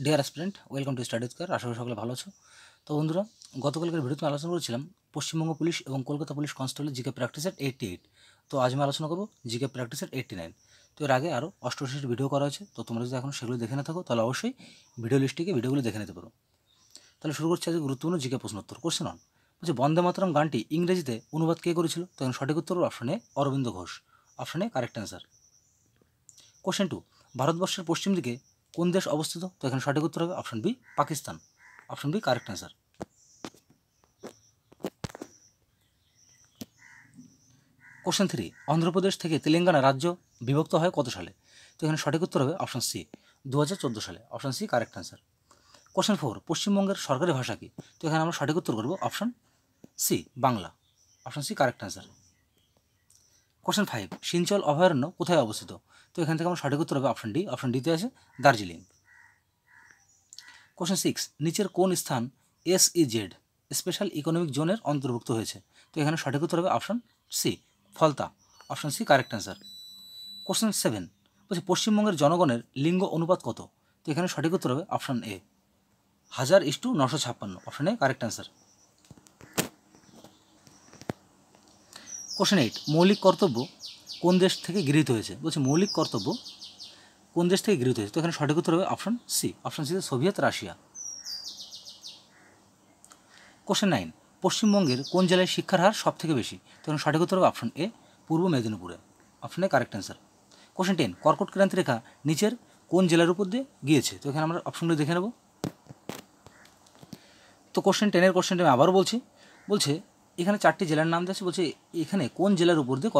Deer aspirant, welcome to Studies Kar. আশা করি সকলে ভালো আছো। তো বন্ধুরা, গতকালকের ভিডিওতে আমি আলোচনা করেছিলাম পশ্চিমবঙ্গ পুলিশ এবং কলকাতা পুলিশ কনস্টেবলের জিকে প্র্যাকটিসের 88। তো আজ আমি আলোচনা করবো জিকে প্র্যাকটিসের 89। তো এর আগে আরও 88টি ভিডিও করা হয়েছে, তো তোমরা যদি এখন সেগুলো দেখে না থাকো তাহলে অবশ্যই ভিডিও লিস্টে ভিডিওগুলো দেখে নিতে পারো। তাহলে শুরু করছি আজকে গুরুত্বপূর্ণ জিকে প্রশ্নোত্তর। কোশ্চেন অন, বলছে বন্দে মাতরম গানটি ইংরেজিতে অনুবাদ কে করেছিল? তো এখন সঠিক উত্তর অপশনে অরবিন্দ ঘোষ। অপশনে কারেক্ট অ্যান্সার। কোশ্চেন টু, ভারতবর্ষের পশ্চিম দিকে কোন দেশ অবস্থিত? তো এখানে সঠিক উত্তর হবে option B, Pakistan. Option B correct answer. Question three, Andhra Pradesh থেকে তেলেঙ্গানা রাজ্য বিভক্ত হয় কত সালে? তো এখানে সঠিক উত্তর হবে অপশন সি, 2014 সালে। Option C correct answer. Question four, পশ্চিমবঙ্গের সরকারি ভাষা কি? তো এখানে আমরা সঠিক উত্তর করব option C, Bangla. Option C correct answer. Question five, Senchal অভয়ারণ্য কোথায় অবস্থিত? তো এখান থেকে আমরা সঠিক উত্তর হবে অপশন ডি। অপশন ডিতে আছে দার্জিলিং। কোশ্চেন সিক্স, নিচের কোন স্থান SEZ স্পেশাল ইকোনমিক জোনের অন্তর্ভুক্ত হয়েছে? তো এখানে সঠিক উত্তর হবে option C, Falta. Option C correct answer. Question seven, বলছে পশ্চিমবঙ্গের জনগণের লিঙ্গ অনুপাত কত? তো এখানে সঠিক উত্তর হবে option A, 1000:956। Option A correct answer. Question eight, মৌলিক কর্তব্য কোন দেশ থেকে গৃহীত হয়েছে? বলছে মৌলিক কর্তব্য কোন দেশ থেকে গৃহীত হয়েছে? তো এখানে সঠিক উত্তর হবে option C. Option C Soviet Russia. Question nine, পশ্চিমবঙ্গের কোন জেলায় শিক্ষার হার সব থেকে বেশি? তো এখানে সঠিক উত্তর হবে অপশন এ, পূর্ব মেদিনীপুরে। Option A correct answer. Question ten, কর্কট ক্রান্তি রেখা নিচের কোন জেলার উপর দিয়ে গিয়েছে? তো এখানে আমরা অপশনগুলো দেখে নেব। তো কোশ্চেন টেনের কোশ্চেনটা আমি আবারও বলছি। বলছে এখানে চারটি জেলার নাম দিয়েছে, বলছে এখানে কোন জেলার উপর দিয়ে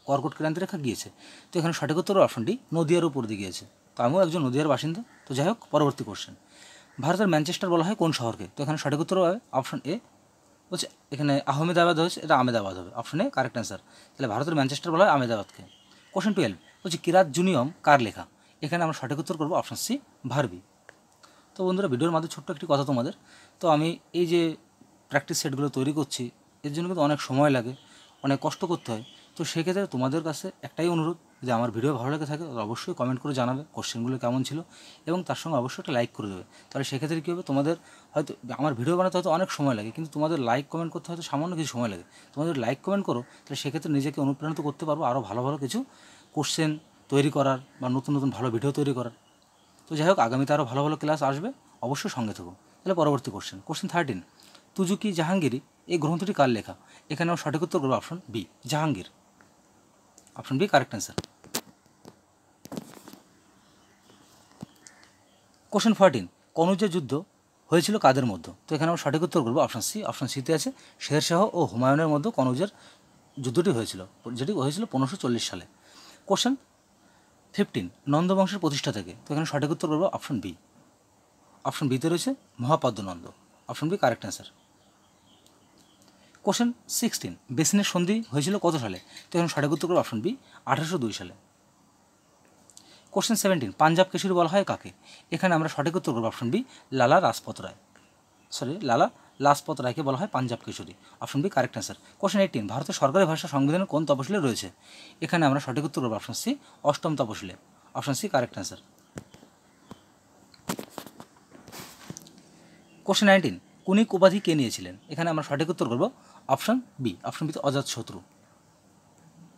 কর্কট ক্রান্তি রেখা গিয়েছে? তো এখানে সঠিক উত্তর অপশন ডি, নদিয়ার উপর দিয়ে গিয়েছে। তো আমিও একজন নদিয়ার বাসিন্দা। তো যাই হোক, পরবর্তী কোশ্চেন, ভারতের ম্যানচেস্টার বলা হয় কোন শহরকে? তো এখানে সঠিক উত্তর হবে অপশন এ, বলছে এখানে আহমেদাবাদ হয়েছে, এটা আহমেদাবাদ হবে। Option A correct answer. তাহলে ভারতের ম্যানচেস্টার বলা হয় আহমেদাবাদকে। কোশ্চেন 12, বলছে কিরাত জুনিয়ম কার লেখা? এখানে আমরা সঠিক উত্তর করবো অপশন সি, ভার্বি। তো বন্ধুরা, ভিডিওর মাঝে ছোট্ট একটি কথা তোমাদের। তো আমি এই যে প্র্যাকটিস সেটগুলো তৈরি করছি, এর জন্য কিন্তু অনেক সময় লাগে, অনেক কষ্ট করতে হয়। তো সেক্ষেত্রে তোমাদের কাছে একটাই অনুরোধ, যে আমার ভিডিও ভালো লেগে থাকে অবশ্যই কমেন্ট করে জানাবে কোশ্চেনগুলো কেমন ছিল, এবং তার সঙ্গে অবশ্যই একটা লাইক করে দেবে। তাহলে সেক্ষেত্রে কী হবে, তোমাদের হয়তো আমার ভিডিও বানাতে হয়তো অনেক সময় লাগে, কিন্তু তোমাদের লাইক কমেন্ট করতে হয়তো সামান্য কিছু সময় লাগে। তোমাদের লাইক কমেন্ট করো, তাহলে সেক্ষেত্রে নিজেকে অনুপ্রাণিত করতে পারবো আরও ভালো ভালো কিছু কোশ্চেন তৈরি করার বা নতুন নতুন ভালো ভিডিও তৈরি করার। তো যাই হোক, আগামীতে আরও ভালো ভালো ক্লাস আসবে, অবশ্যই সঙ্গে থাকো। তাহলে পরবর্তী কোশ্চেন, কোশ্চেন 13, তুজুকি জাহাঙ্গীরি এই গ্রন্থটি কার লেখা? এখানেও সঠিক উত্তর করবো option B, Jahangir. Option B correct answer. Question 14, কনৌজের যুদ্ধ হয়েছিল কাদের মধ্যে? তো এখানে আমরা সঠিক উত্তর করবো অপশন সি। অপশন সিতে আছে শেরশাহ ও হুমায়ুনের মধ্যে কনৌজের যুদ্ধটি হয়েছিল, যেটি হয়েছিল 1540 সালে। কোশ্চেন 15, নন্দবংশের প্রতিষ্ঠা থেকে? তো এখানে সঠিক উত্তর করবো অপশন বি। অপশন বিতে রয়েছে Mahapadmananda. Option B correct answer. Question 16, বেসিনের সন্ধি হয়েছিল কত সালে? তো এখানে সঠিক উত্তর করবো অপশন বি, 1802 সালে। কোশ্চেন 17, পাঞ্জাব কেশরী বলা হয় কাকে? এখানে আমরা সঠিক উত্তর করবো অপশন বি, লালা লাজপত রায়কে বলা হয় Punjab Kesari. Option B correct answer. Question 18, ভারতের সরকারি ভাষা সংবিধানের কোন তপশিলে রয়েছে? এখানে আমরা সঠিক উত্তর করবো অপশন সি, 8ম তপশিলে। Option C correct answer. Question 19, কুনিক উপাধি কে নিয়েছিলেন? এখানে আমরা সঠিক উত্তর করবো অপশন বি। অপশন বিতে অজাতশত্রু।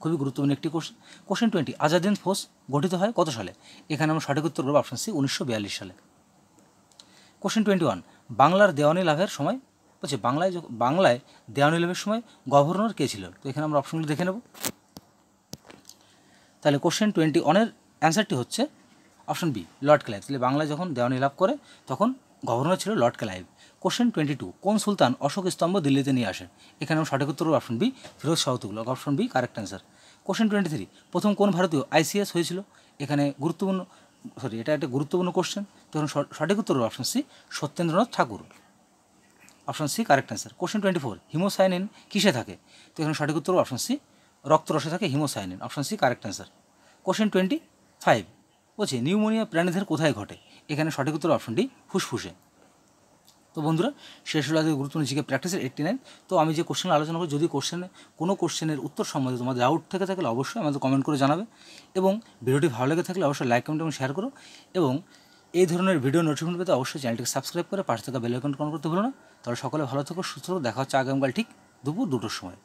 খুবই গুরুত্বপূর্ণ একটি কোশ্চেন। কোশ্চেন 20, আজাদ হিন্দ ফৌজ গঠিত হয় কত সালে? এখানে আমরা সঠিক উত্তর করবো অপশন সি, 1942 সালে। কোশ্চেন 21, বাংলার দেওয়ানি লাভের সময়, বলছে বাংলায় দেওয়ানি লাভের সময় গভর্নর কে ছিল? তো এখানে আমরা অপশনগুলো দেখে নেব। তাহলে কোশ্চেন 21-এর অ্যান্সারটি হচ্ছে অপশন বি, লর্ড ক্লাইভ। তাহলে বাংলায় যখন দেওয়ানি লাভ করে তখন গভর্নর ছিল লর্ড ক্লাইভ। কোশ্চেন 22, কোন সুলতান অশোক স্তম্ভ দিল্লিতে নিয়ে আসেন? এখানে আমরা সঠিক উত্তর option B, Firoz Shah Tughlaq. Option B correct answer. Question 23, প্রথম কোন ভারতীয় ICS হয়েছিল? এখানে এটা একটা গুরুত্বপূর্ণ কোশ্চেন। তখন সঠিক উত্তর option C, Satyendranath Thakur. Option C correct answer. Question 24, haemocyanin কিসে থাকে? তো এখানে সঠিক উত্তর অপশন সি, রক্তরসে থাকে haemocyanin. Option C correct answer. Question 25, বলছে নিউমোনিয়া প্রাণীদের কোথায় ঘটে? এখানে সঠিক উত্তর অপশন ডি, ফুসফুসে। তো বন্ধুরা, শেষ হলো আজকে গুরুত্বপূর্ণ জিকে প্র্যাকটিসের 89। তো আমি যে কোশ্চেন আলোচনা করি, যদি কোনো কোশ্চেনের উত্তর সম্বন্ধে তোমাদের ডাউট থেকে থাকলে অবশ্যই আমাদের কমেন্ট করে জানাবে, এবং ভিডিওটি ভালো লেগে থাকলে অবশ্যই লাইক কমেন্ট এবং শেয়ার করো, এবং এই ধরনের ভিডিও নোটিফিকেশন পেতে অবশ্যই চ্যানেলটিকে সাবস্ক্রাইব করে পাশে থাকা বেল আইকন অন করতে ভুলো না। তাহলে সকলে ভালো থেকো, সুস্থ থেকো। দেখা হচ্ছে আগামীকাল ঠিক দুপুর 2টোর সময়।